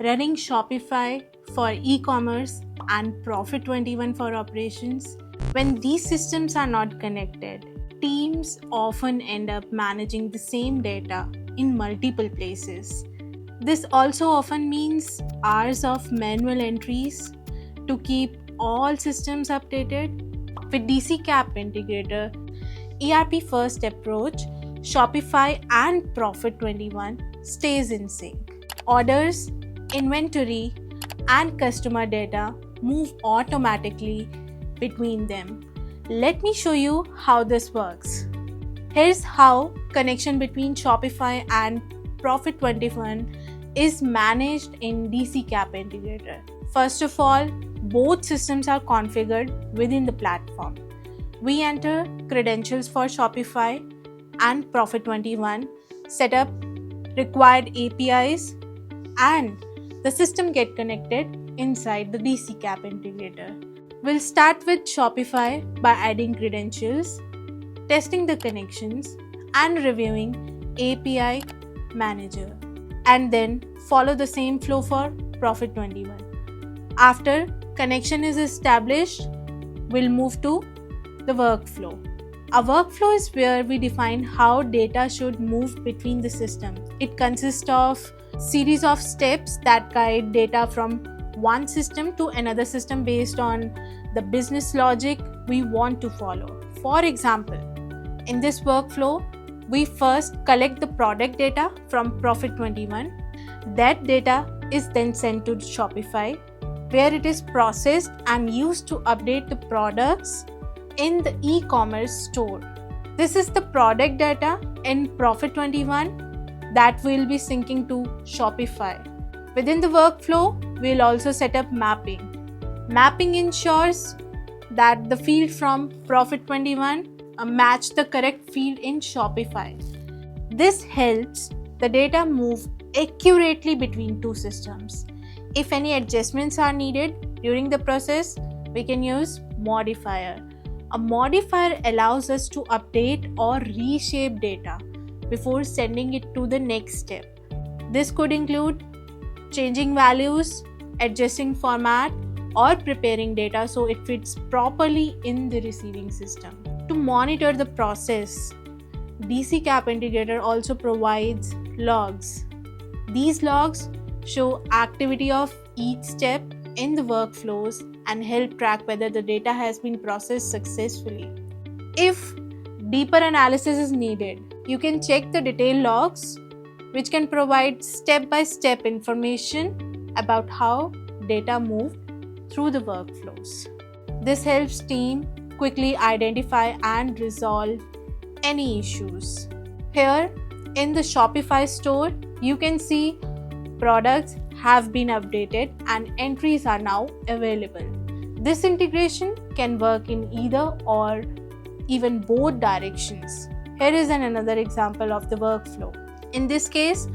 running Shopify for e-commerce and Profit21 for operations. When these systems are not connected, teams often end up managing the same data in multiple places. This also often means hours of manual entries to keep all systems updated. With DC CAP Integrator, ERP first approach, Shopify and Profit21 stays in sync. Orders, inventory, and customer data move automatically between them. Let me show you how this works. Here's how connection between Shopify and Profit21 is managed in DC CAP Integrator. First of all, both systems are configured within the platform. We enter credentials for Shopify and Profit21, set up required APIs, and the system get connected inside the DC CAP Integrator. We'll start with Shopify by adding credentials, testing the connections, and reviewing API Manager, and then follow the same flow for Profit21. After connection is established, we'll move to the workflow. A workflow is where we define how data should move between the systems. It consists of series of steps that guide data from one system to another system based on the business logic we want to follow. For example, in this workflow, we first collect the product data from Profit21. That data is then sent to Shopify, where it is processed and used to update the products in the e-commerce store. This is the product data in Profit21 that we'll be syncing to Shopify. Within the workflow, we'll also set up mapping. Mapping ensures that the field from Profit21 match the correct field in Shopify. This helps the data move accurately between two systems. If any adjustments are needed during the process, we can use modifier. A modifier allows us to update or reshape data before sending it to the next step. This could include changing values, adjusting format, or preparing data so it fits properly in the receiving system. To monitor the process, DC CAP Integrator also provides logs. These logs show activity of each step in the workflows and help track whether the data has been processed successfully. If deeper analysis is needed, you can check the detailed logs, which can provide step-by-step information about how data moved through the workflows. This helps team quickly identify and resolve any issues. Here in the Shopify store, you can see products have been updated and entries are now available. This integration can work in either or even both directions. Here is another example of the workflow. In this case,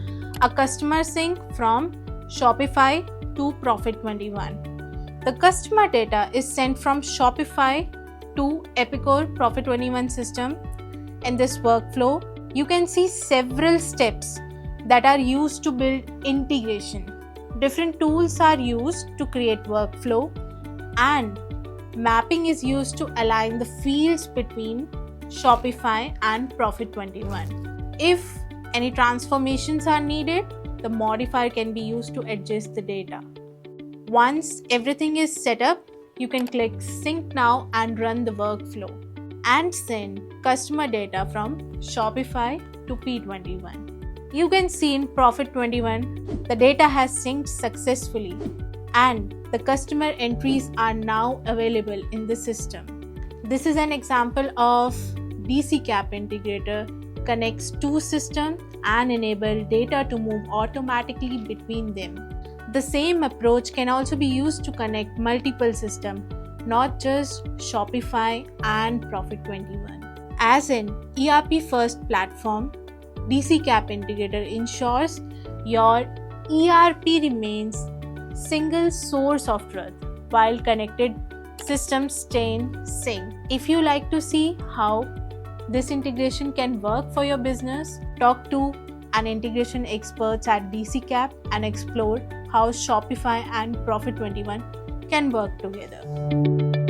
a customer sync from Shopify to Profit21. The customer data is sent from Shopify to Epicor Profit21 system. In this workflow, you can see several steps that are used to build integration. Different tools are used to create workflow, and mapping is used to align the fields between Shopify and Profit21. If any transformations are needed, the modifier can be used to adjust the data. Once everything is set up, you can click Sync Now and run the workflow and send customer data from Shopify to P21. You can see in Profit21, the data has synced successfully and the customer entries are now available in the system. This is an example of DC CAP Integrator connects two systems and enable data to move automatically between them. The same approach can also be used to connect multiple systems, not just Shopify and Profit21. As an ERP first platform, DC CAP Integrator ensures your ERP remains single source of truth while connected systems stay in sync. If you like to see how this integration can work for your business, talk to and integration experts at DCCAP and explore how Shopify and Profit 21 can work together.